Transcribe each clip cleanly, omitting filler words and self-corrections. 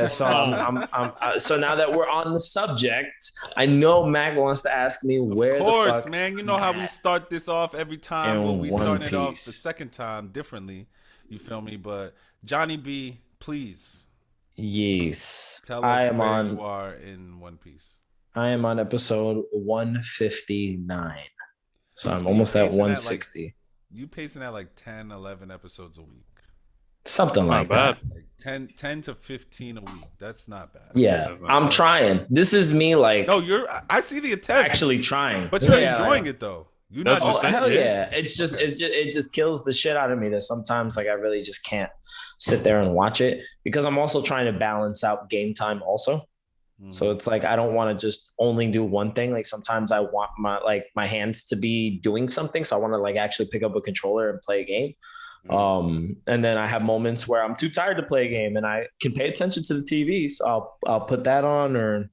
Yeah, so so now that we're on the subject, I know Mac wants to ask me Of where the course, fuck man. You know how we Matt start this off every time, but in we One starting it off the Piece. second time differently. You feel me? But Johnny B, please Yes, tell us where you are in One Piece. I am on episode 159. So I'm So you almost at pacing at like 160. 10, 11 episodes a week. Something Not like bad. that. Like 10 to 15 a week. That's not bad. Yeah, That's not I'm bad. trying. This is me No, like I see the attempt, actually trying. but you're Yeah. enjoying it though. You're That's not Oh just just it. hell Yeah. yeah. okay. It just kills the shit out of me that sometimes like I really just can't sit there and watch it because I'm also trying to balance out game time also. So Mhm. it's like I don't want to just only do one thing. Like sometimes I want my hands to be doing something. So I want to like actually pick up a controller and play a game. And then I have moments where I'm too tired to play a game and I can pay attention to the TV. So I'll put that on, or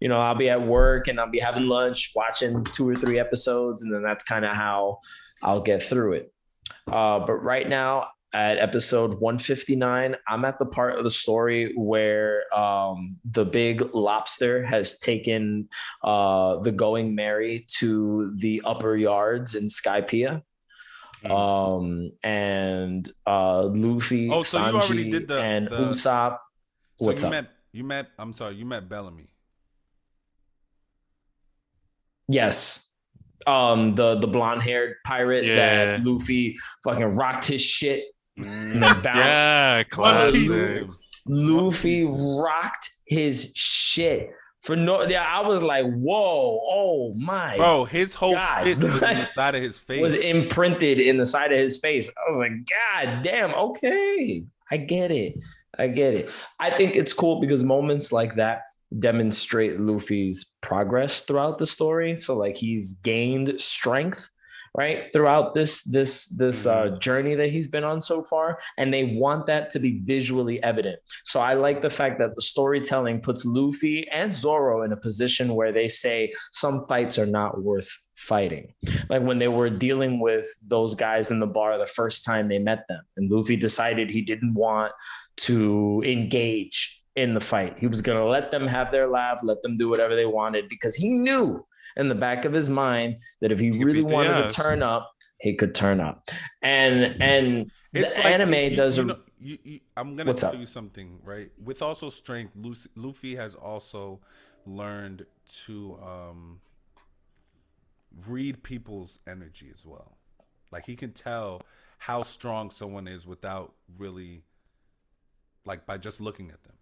I'll be at work and I'll be having lunch, watching 2 or 3 episodes, and then that's kind of how I'll get through it. But right now at episode 159, I'm at the part of the story where the big lobster has taken the Going Merry to the upper yards in Skypiea. Mm. And Luffy, Oh, so you already Sanji, did and the Usopp. so What's up? you met I'm sorry, you met Bellamy. Yes. The blonde haired pirate that Yeah. Luffy fucking rocked his shit and Mm. then bounced. Yeah. One Piece Classic. him. One Luffy Piece him. rocked his shit for no. Yeah, I was like, whoa, oh my Bro, his whole god, fist was in the side of his was face. imprinted in the side of his face. I was like, god damn, okay, I get it, I get it. I think it's cool because moments like that demonstrate Luffy's progress throughout the story. So like he's gained strength right throughout this journey that he's been on so far, and they want that to be visually evident. So I like the fact that the storytelling puts Luffy and Zoro in a position where they say some fights are not worth fighting, like when they were dealing with those guys in the bar the first time they met them, and Luffy decided he didn't want to engage in the fight. He was going to let them have their laugh, let them do whatever they wanted, because he knew in the back of his mind that if he You could really beat the wanted to ass. turn up, he could turn up. And It's the like anime does a I'm gonna what's tell up? you something, right? With also strength, Luffy has also learned to read people's energy as well. Like he can tell how strong someone is without really, like, by just looking at them.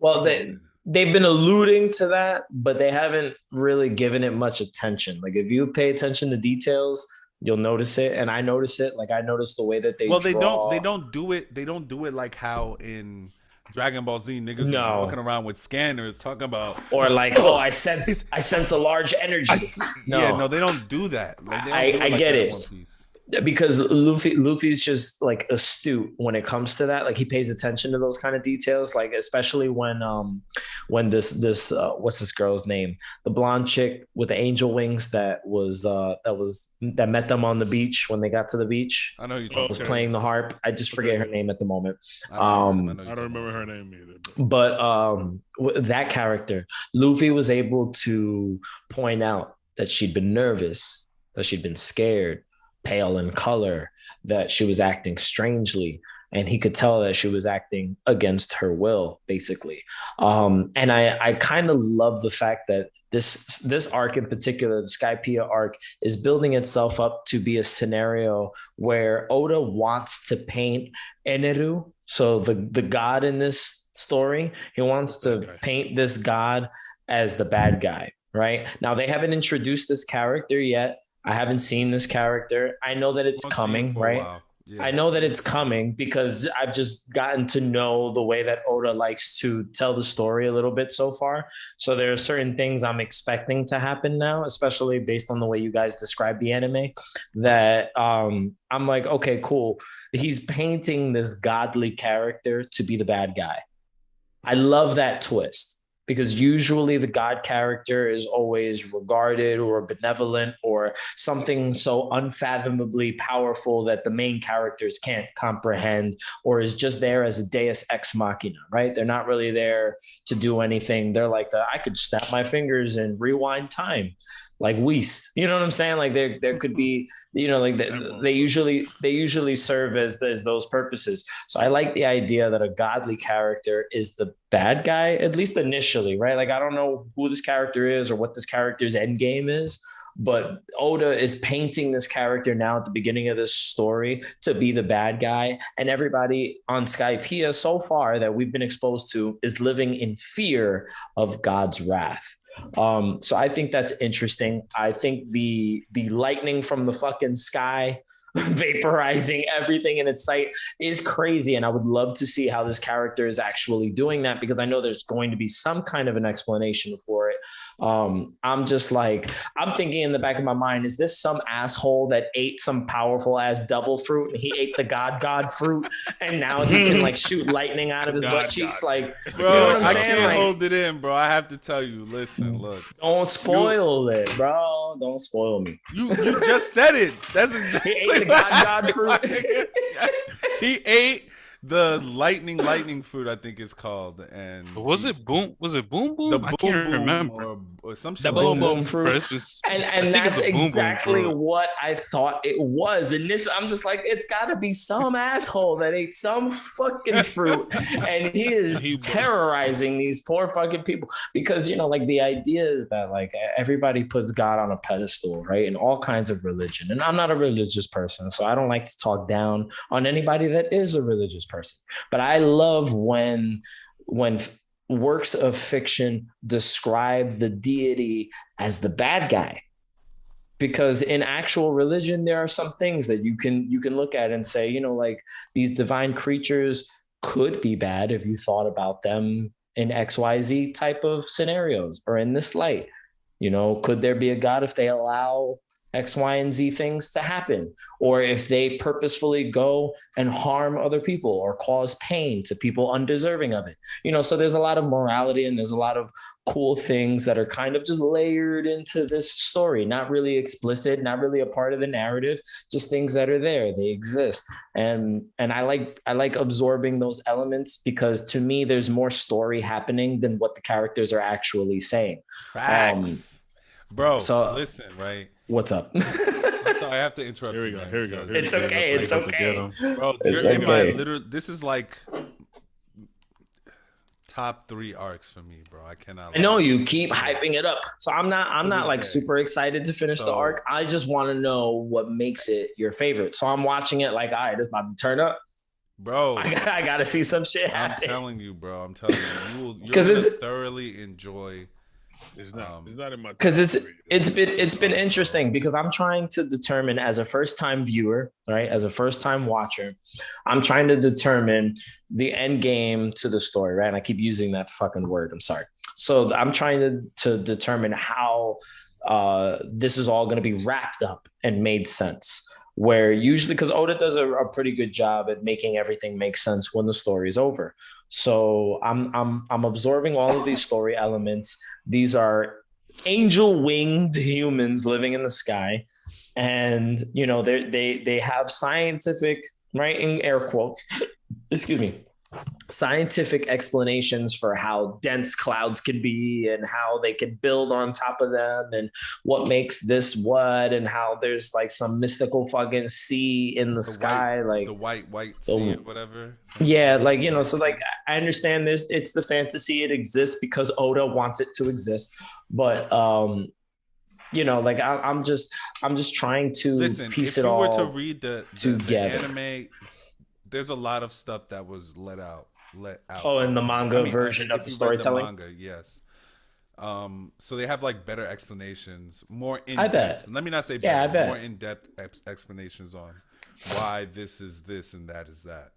Well, He can do that. they've been alluding to that, but they haven't really given it much attention. Like if you pay attention to details, you'll notice it, and I notice it. Like I notice the way that they Well, they draw. don't do it they don't do it like how in Dragon Ball Z niggas is walking No, around with scanners talking about or like, oh, oh he's, I sense a large energy. yeah, no, No, they don't do that. Like they don't do I it like get that in it. One Piece. Because Luffy's just like astute when it comes to that. Like he pays attention to those kind of details. Like especially when this what's this girl's name? The blonde chick with the angel wings that met them on the beach when they got to the beach. I know who you're talking Was Okay. about. playing the harp. I just forget her Okay. name at the moment. I don't know her name. I Um, know I you're don't talking remember about her though. name either. but that character, Luffy was able to point out that she'd been nervous, that she'd been scared, pale in color, that she was acting strangely, and he could tell that she was acting against her will, basically. And I kind of love the fact that this arc in particular, the Skypiea arc, is building itself up to be a scenario where Oda wants to paint Eneru, so the god in this story, he wants That to guy. paint this god as the bad guy. Right now, they haven't introduced this character yet. I haven't seen this character. I know that We it's won't see him coming, for a right? while. Yeah. I know that it's coming because I've just gotten to know the way that Oda likes to tell the story a little bit so far. So there are certain things I'm expecting to happen now, especially based on the way you guys describe the anime, that I'm like, okay, cool. He's painting this godly character to be the bad guy. I love that twist. because usually the God character is always regarded or benevolent or something so unfathomably powerful that the main characters can't comprehend, or is just there as a deus ex machina, right? They're not really there to do anything. They're like, I could snap my fingers and rewind time. Like Whis, you know what I'm saying? Like there could be, like they usually serve as those purposes. So I like the idea that a godly character is the bad guy, at least initially, right? Like I don't know who this character is or what this character's end game is, but Oda is painting this character now at the beginning of this story to be the bad guy, and everybody on Skypiea so far that we've been exposed to is living in fear of God's wrath. So I think that's interesting. I think the lightning from the fucking sky vaporizing everything in its sight is crazy, and I would love to see how this character is actually doing that, because I know there's going to be some kind of an explanation for it. I'm just like, I'm thinking in the back of my mind, is this some asshole that ate some powerful ass devil fruit and he ate the god fruit and now he can like shoot lightning out of his butt cheeks? Like, bro, you know what I'm I saying? can't Like, hold it in, bro. I have to tell you. Listen, look. don't spoil it, bro. Don't spoil me. You just said it. That's exactly. He ate the god fruit. He ate the lightning fruit, I think it's called, and was it boom? Was it boom boom? the I boom can't boom remember. or some shit The like boom that. boom fruit. And that's exactly what I thought it was. Initially, I'm just like, it's got to be some asshole that ate some fucking fruit, and he is terrorizing these poor fucking people. Because like the idea is that like everybody puts God on a pedestal, right? In all kinds of religion, and I'm not a religious person, so I don't like to talk down on anybody that is a religious person. But I love when works of fiction describe the deity as the bad guy, because in actual religion there are some things that you can look at and say, like these divine creatures could be bad if you thought about them in XYZ type of scenarios, or in this light. Could there be a God if they allow X, Y, and Z things to happen, or if they purposefully go and harm other people or cause pain to people undeserving of it. So there's a lot of morality and there's a lot of cool things that are kind of just layered into this story, not really explicit, not really a part of the narrative, just things that are there. They exist. And I like absorbing those elements, because to me there's more story happening than what the characters are actually saying. Facts. Bro, so listen, right? What's up? I'm sorry, I have to interrupt you. Here we go. It's okay. It's okay. Bro, you're in my literal. This is like top 3 arcs for me, bro. I cannot. I know you keep hyping it up, so I'm not like super excited to finish the arc. I just want to know what makes it your favorite. So I'm watching it like, all right, it's about to turn up. Bro, I gotta see some shit happen. I'm telling you, bro. I'm telling you, you're gonna thoroughly enjoy. It's not in my, because it's been interesting, because I'm trying to determine, as a first time viewer, right, as a first time watcher, I'm trying to determine the end game to the story, right? And I keep using that fucking word. I'm sorry. So I'm trying to determine how this is all going to be wrapped up and made sense. Where usually, because Oda does a pretty good job at making everything make sense when the story is over. So I'm absorbing all of these story elements. These are angel winged humans living in the sky, and they have scientific, right, in air quotes, excuse me, scientific explanations for how dense clouds can be and how they can build on top of them and what makes this what, and how there's like some mystical fucking sea in the sky, like the white sea or whatever. Yeah, like so like I understand it's the fantasy, it exists because Oda wants it to exist, but like I'm just trying to piece it all. If you were to read the anime, there's a lot of stuff that was let out. Oh, in the manga version of the storytelling. Manga, yes. So they have like better explanations, more in depth. Bet. Let me not say better, I bet. more in depth explanations on why this is this and that is that.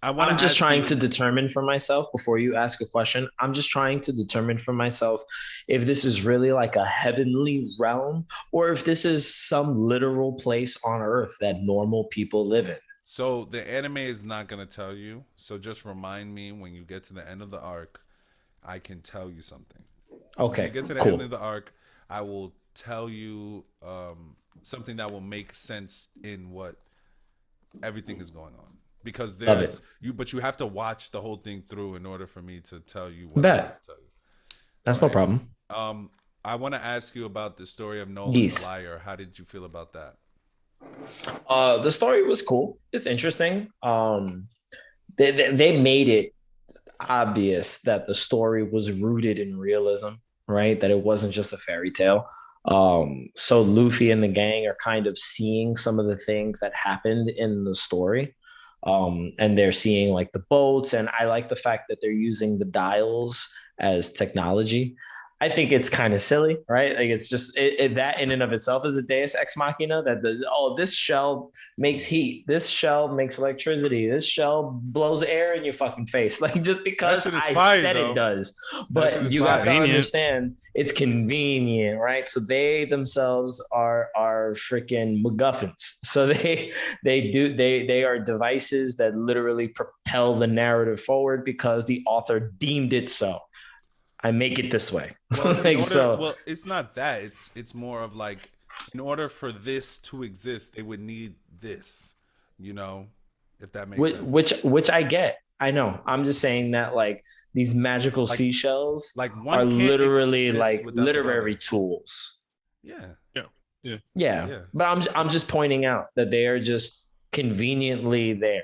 I'm just trying to determine for myself, before you ask a question, I'm just trying to determine for myself if this is really like a heavenly realm, or if this is some literal place on Earth that normal people live in. So the anime is not going to tell you. So just remind me when you get to the end of the arc I can tell you something. When you Okay, get to the end cool. of the arc, I will tell you something that will make sense in what everything is going on. Because Love it. there's you, but you have to watch the whole thing through in order for me to tell you what I need Bet. to tell you. All That's no right. problem. I want to ask you about the story of Nolan the Geese. Liar. How did you feel about that? The story was cool. It's interesting. They made it obvious that the story was rooted in realism, right? That it wasn't just a fairy tale. So Luffy and the gang are kind of seeing some of the things that happened in the story. And they're seeing like the boats, and I like the fact that they're using the dials as technology. I think it's kind of silly, right? Like it's just that in and of itself is a Deus ex machina. That this shell makes heat, this shell makes electricity, this shell blows air in your fucking face, like just That because shit is I fire, said it though. does. That shit But is you got to fire. Convenient. understand, it's convenient, right? So they themselves are freaking MacGuffins. So they are devices that literally propel the narrative forward because the author deemed it so. I make it this way. Well, in Like order, so, well, it's not that. It's more of like, in order for this to exist, they would need this. You know, if that makes sense. which I get. I know. I'm just saying that like these magical Like seashells like are one can't literally exist like without the literary other. tools. Yeah, Yeah. Yeah. Yeah, yeah. but I'm just pointing out that they are just conveniently there Yeah.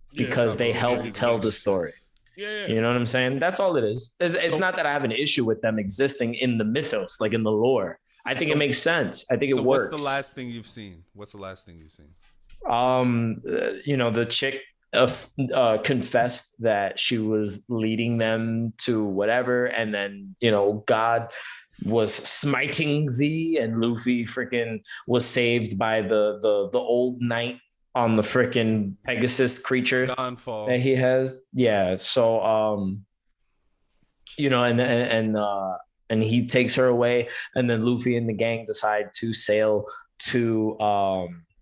What's because up, they Rose? Yeah. help He's tell getting the his story. sense. Yeah. You know what I'm saying? That's all it is. It's So not that I have an issue with them existing in the mythos, like in the lore. I think it so makes sense. I think it so what's the works. last thing you've seen? What's the last thing you've seen? The chick confessed that she was leading them to whatever, and then God was smiting thee, and Luffy freaking was saved by the old knight on the freaking Pegasus creature that Gonfall. he has. Yeah, so and he takes her away, and then Luffy and the gang decide to sail to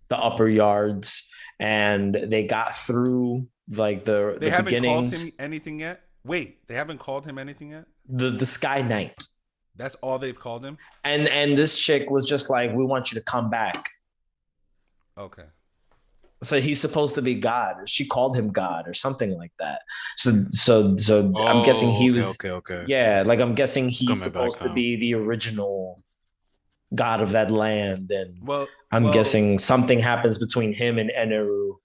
the upper yards, and they got through like the They the haven't called him beginnings. anything yet. Wait, they haven't called him anything yet. The Sky Knight, That's all they've called him. and this chick was just like, we want you to come back. Okay. So he's supposed to be God, or she called him God, or something like that. So I'm guessing Oh, he okay, was, okay, okay. yeah, like I'm guessing It's he's coming back supposed to home. be the original God of that land, and Well, I'm guessing something happens between him and Eneru.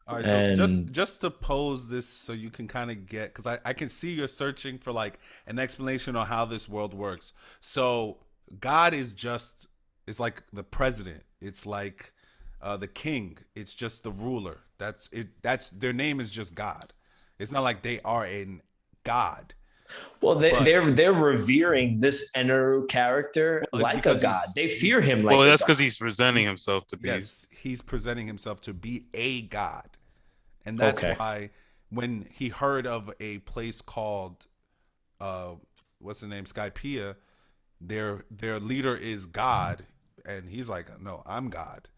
all right. So just And just to pose this, so you can kind of get, because I can see you're searching for like an explanation on how this world works. So God is like the president. It's like the king. It's just the ruler. That's it. That's their name is just God. It's not like they are a god, well, but they're revering this Eneru character well, it's like a because god. They fear him Well, like a that's god. because he's presenting he's himself to be. yes, he's presenting himself to be a god. And that's Okay. why when he heard of a place called uh what's the name, Skypiea, their leader is God, and he's like, no, I'm God,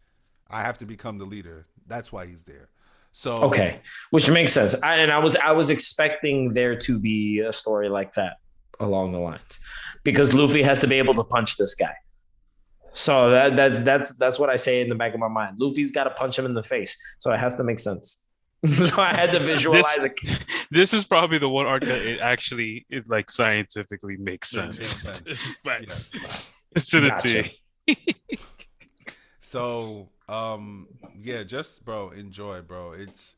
I have to become the leader. That's why he's there. So Okay, which makes sense. I was expecting there to be a story like that along the lines, because Luffy has to be able to punch this guy. So that's what I say in the back of my mind. Luffy's got to punch him in the face, so it has to make sense. So I had to visualize This it. this is probably the one arc that it like scientifically makes makes sense. sense. Facts. Yes. It's to the Gotcha. T. So yeah, just bro, enjoy, bro. It's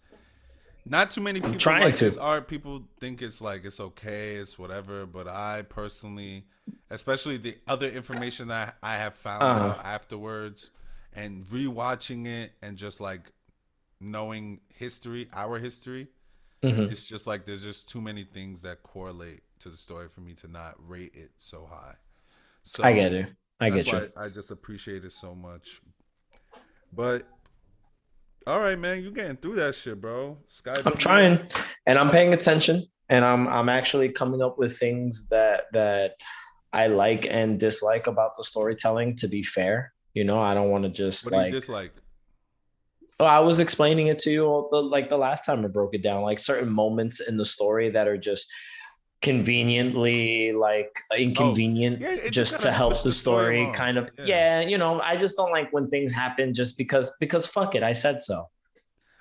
not too many people Trying like to. this art. People think it's like it's okay, it's whatever. But I personally, especially the other information that I have found Uh-huh. out afterwards, and rewatching it, and just like knowing history, our history, Mhm. it's just like there's just too many things that correlate to the story for me to not rate it so high. I get So it. I that's get you. why I just appreciate it so much. But all right, man, you getting through that shit, bro. I'm Skypiea. trying, and I'm paying attention, and I'm actually coming up with things that I like and dislike about the storytelling. To be fair, I don't want to just What do you like. dislike? Oh, I was explaining it to you like the last time I broke it down, like certain moments in the story that are just conveniently like inconvenient Yeah, it just just to gotta push help the the story story along. kind of. Yeah. Yeah, I just don't like when things happen just because fuck it, I said so.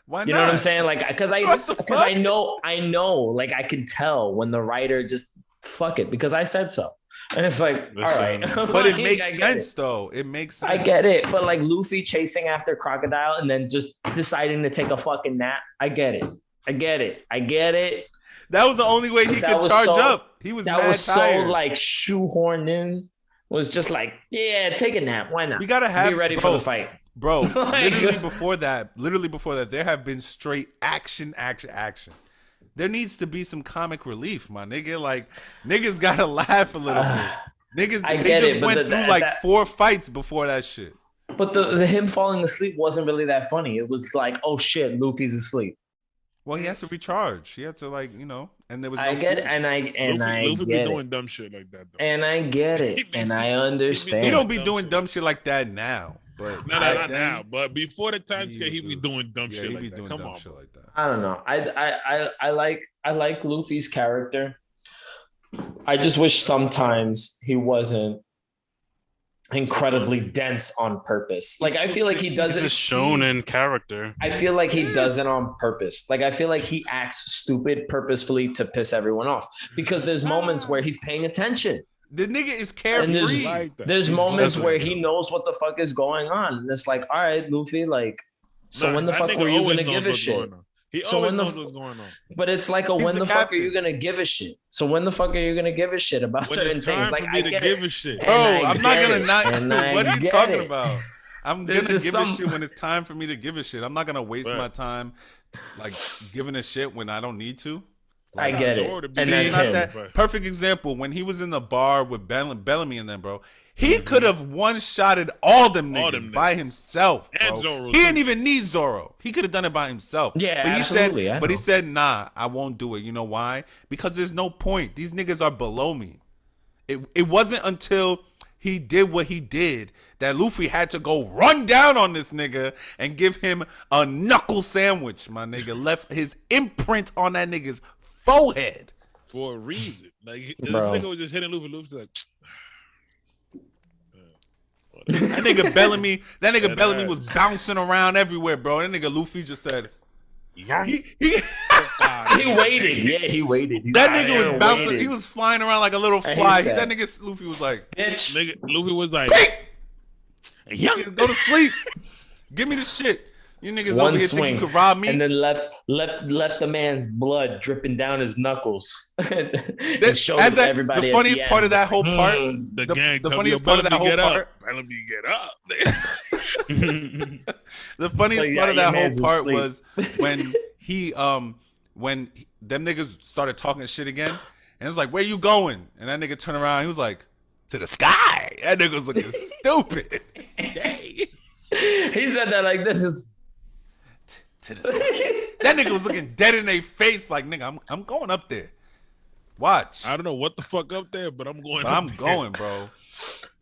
Why You know what I'm not? saying? Like, because I What the because I fuck? know I know, like I can tell when the writer just fuck it because I said so, and it's like, all right, Listen, But it Like, makes I get it. sense though. It makes I get sense. it, but like Luffy chasing after Crocodile and then just deciding to take a fucking nap, I get it. I get it. I get it. That was the only way he But that could was charge so up. He was that was mad so tired. like shoehorned in. Was just like, yeah, take a nap. Why not? We gotta Be have ready for the bro, fight. bro. Like, Literally before that, there have been straight action, action, action. There needs to be some comic relief, my nigga. Like niggas gotta laugh a little bit. Niggas, I they get just it, but went through like 4 fights before that shit. but the him falling asleep wasn't really that funny. It was like, oh shit, Luffy's asleep. Well, he had to recharge. He had to like, and there was no I get it, food. Luffy be get it, doing dumb shit like that though. and I get it, and I He understand. don't be doing dumb shit like that now, but No, back not then, now. But before the time scale, he do. be doing dumb Yeah, shit he like be that. doing Come dumb on, shit bro. like that. I don't know. I like Luffy's character. I just wish sometimes he wasn't incredibly dense on purpose. Like I feel like he does He's a it. shonen character. I feel like he does it on purpose. Like I feel like he acts stupid purposefully to piss everyone off because there's moments where he's paying attention. The nigga is And carefree. there's moments Listen, where he knows what the fuck is going on. And it's like, all right, Luffy, like, so when the that fuck nigga were you always gonna knows give a what's shit? going on. He So always when the knows f- what's going on. But it's like, He's when the the fuck are you captain. gonna give a shit? So when the fuck are you gonna give a shit about When certain it's time things? for Like me I to get give it. a shit. Bro, And I I'm not get gonna it. not. And I What are you get talking it. about? I'm There's gonna give some- a shit when it's time for me to give a shit. I'm not gonna waste Right. my time like giving a shit when I don't need to. I Like, get it. Zoro to be And see, that's not him. that Right. perfect example when he was in the bar with Bellamy and them, bro. He Mm-hmm. could have one-shotted all them All niggas them by niggas. himself, And bro. Zoro, He too. didn't even need Zoro. He could have done it by himself. Yeah, but he absolutely, I said, but he know. said, nah, I won't do it. You know why? Because there's no point. These niggas are below me. It wasn't until he did what he did that Luffy had to go run down on this nigga and give him a knuckle sandwich, my nigga. Left his imprint on that nigga's forehead. For a reason. Like this Bro. nigga was just hitting Luffy. Luffy's like, That nigga Bellamy, That Bellamy ass. was bouncing around everywhere, bro. That nigga Luffy just said, he, He waited. Yeah, he waited. He's that like, nigga was "I bouncing. waited." He was flying around like a little And he fly. said- That nigga Luffy was like, Bitch. nigga, Luffy was like, young, go to sleep. Give me the shit. You niggas One over here swing, think you could rob me. and then left the man's blood dripping down his knuckles, and showed As that, everybody. the at funniest part of that whole part, Mm. the the gang. the tell funniest me part of that Bellamy whole get part, up. Bellamy get up. nigga. the funniest Like, part of yeah, that your whole man's part asleep. was when them niggas started talking shit again, and it's like, where you going? And that nigga turned around, he was like, to the sky. That nigga was looking stupid. He said that like this is. To the sky. That nigga was looking dead in their face, like, nigga, I'm going up there. Watch. I don't know what the fuck up there, but I'm going. But I'm up there. going, bro.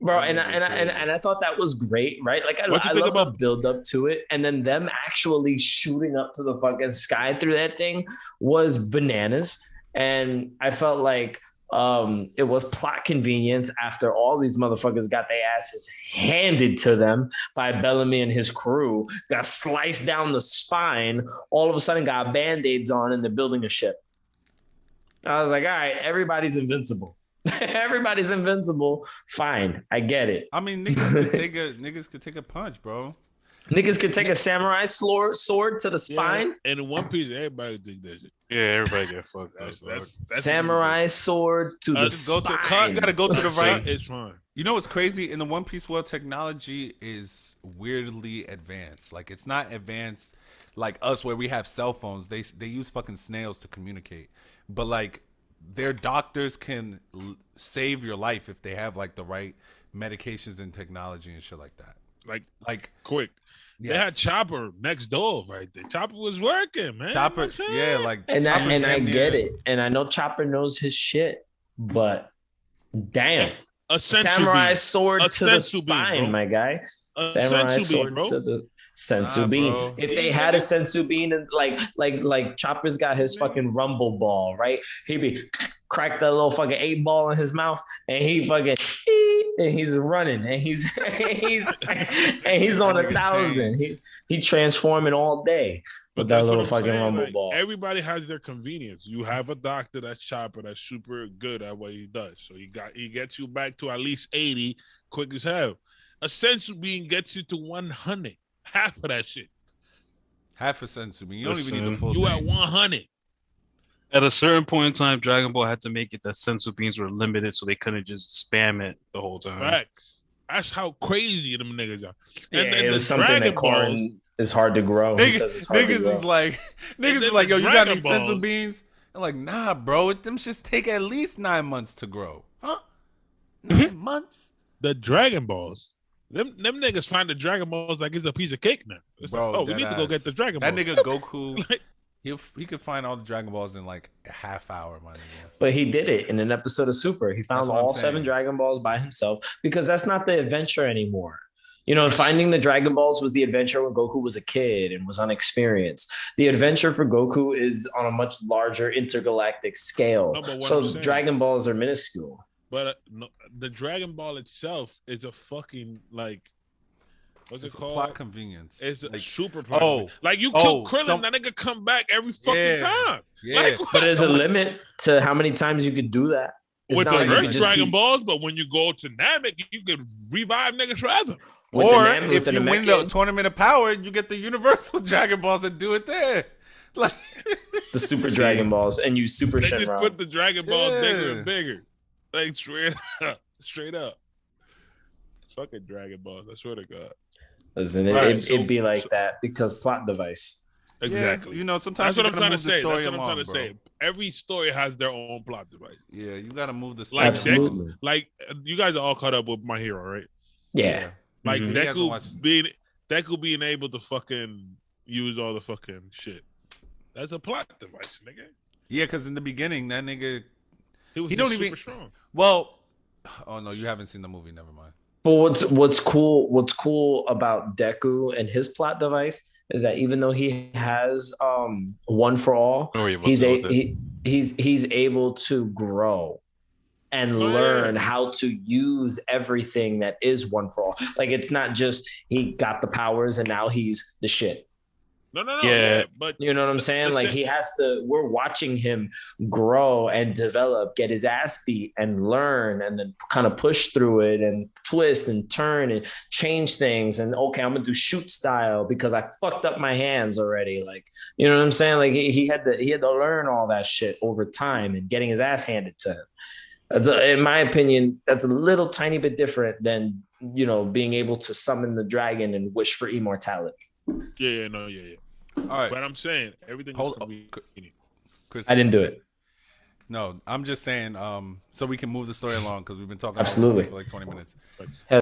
Bro, and I thought that was great, right? Like I What you think love the about- build up to it, and then them actually shooting up to the fucking sky through that thing was bananas. And I felt like it was plot convenience after all these motherfuckers got their asses handed to them by Bellamy and his crew, got sliced down the spine, all of a sudden got band-aids on, and they're building a ship. I was like, all right, everybody's invincible. Everybody's invincible. Fine, I get it. I mean, niggas could take a punch, bro. Niggas could take a samurai sword to the Yeah, spine. and in One Piece, everybody think that shit. Yeah, everybody get fucked up. That's Samurai sword to the Just go to spine. you gotta go to the right. It's fine. You know what's crazy? In the One Piece world, technology is weirdly advanced. Like, it's not advanced like us where we have cell phones. They use fucking snails to communicate. But like, their doctors can save your life if they have like the right medications and technology and shit like that. Like Quick. They had yes. Chopper next door right there. Chopper was working, man. Chopper, You know what I'm yeah, saying? like And Chopper I damn get near- it. And I know Chopper knows his shit, but damn. A sensu Samurai bean. sword A to the sensu bean, spine, bro. my guy. A Samurai sensu bean, sword bro. to the sensu Nah, bean. bro. If they had a sensu bean and like Chopper's got his fucking rumble ball, right? He'd be crack that little fucking 8 ball in his mouth, and he fucking and he's running, and he's on That a nigga 1,000. changed. He transforming all day with that that's what little I'm fucking saying. rumble Like, ball. everybody has their convenience. You have a doctor that's Chopper that's super good at what he does. So he gets you back to at least 80 quick as hell. A sensu bean gets you to 100. Half of that shit. Half a sensu bean. You don't even need the Listen, full You at thing. 100. At a certain point in time, Dragon Ball had to make it that sensu beans were limited, so they couldn't just spam it the whole time. Facts. That's how crazy them niggas are. Yeah, And then it the was something Dragon that Balls, Corin is hard to grow. He says it's hard to Niggas grow. is like, niggas then is like, the yo, you got Dragon any sensu Balls- beans? I'm like, nah, bro. Them shits take at least 9 months to grow. Huh? 9 months? the Dragon Balls, them niggas find the Dragon Balls like it's a piece of cake now. It's Bro, like, oh, we need to go get the Dragon Balls. That nigga Goku, Like- he could find all the Dragon Balls in like a half hour, my nigga. But he did it in an episode of Super. He found That's what I'm all saying. 7 Dragon Balls by himself because that's not the adventure anymore. You know, finding the Dragon Balls was the adventure when Goku was a kid and was unexperienced. The adventure for Goku is on a much larger intergalactic scale. No, but what I'm So saying- Dragon Balls are minuscule. But no, the Dragon Ball itself is a fucking like, what's It's it a called? plot convenience. It's a Like, super plot. oh, Like you oh, kill Krillin, that nigga come back every fucking Yeah. time. yeah. Like, But there's a limit to how many times you could do that. It's with not the like you first could just Dragon keep- Balls, but when you go to Namek, you can revive niggas forever. with the Or Nam- if with the you win Namekian, the Tournament of Power, you get the Universal Dragon Balls and do it there. Like, the Super Dragon Balls, and you Super They just Shenron. put the Dragon Balls bigger Yeah. and bigger. Like straight up. Fucking Dragon Balls. I swear to God. Listen, Right, it'd be so- like that because plot device. Exactly. Yeah, you know, sometimes That's what you I'm gotta trying to move the say. story That's what I'm along, trying to bro. say. Every story has their own plot device. Yeah, you gotta move the story. Like Absolutely. Like you guys are all caught up with My Hero, right? Yeah. Like Mhm. He hasn't watched- Deku being able to fucking use all the fucking shit. That's a plot device, nigga. Yeah, because in the beginning, that nigga. He was He just don't super even- strong. Well, oh no, you haven't seen the movie. Never mind. But what's cool about Deku and his plot device is that even though he has one for all, Don't worry about he's that. he's able to grow and Oh, yeah. learn how to use everything that is one for all. Like it's not just he got the powers and now he's the shit. No, Yeah. but You know what I'm saying? Like Listen. he has to, we're watching him grow and develop, get his ass beat and learn and then kind of push through it and twist and turn and change things. And okay, I'm gonna do shoot style because I fucked up my hands already. Like, you know what I'm saying? Like he had to learn all that shit over time and getting his ass handed to him. In my opinion, that's a little tiny bit different than, you know, being able to summon the dragon and wish for immortality. yeah. All right, But I'm saying everything is Hold- convenient. Chris. I didn't do it. No, I'm just saying. So we can move the story along because we've been talking Absolutely. about it for like 20 minutes.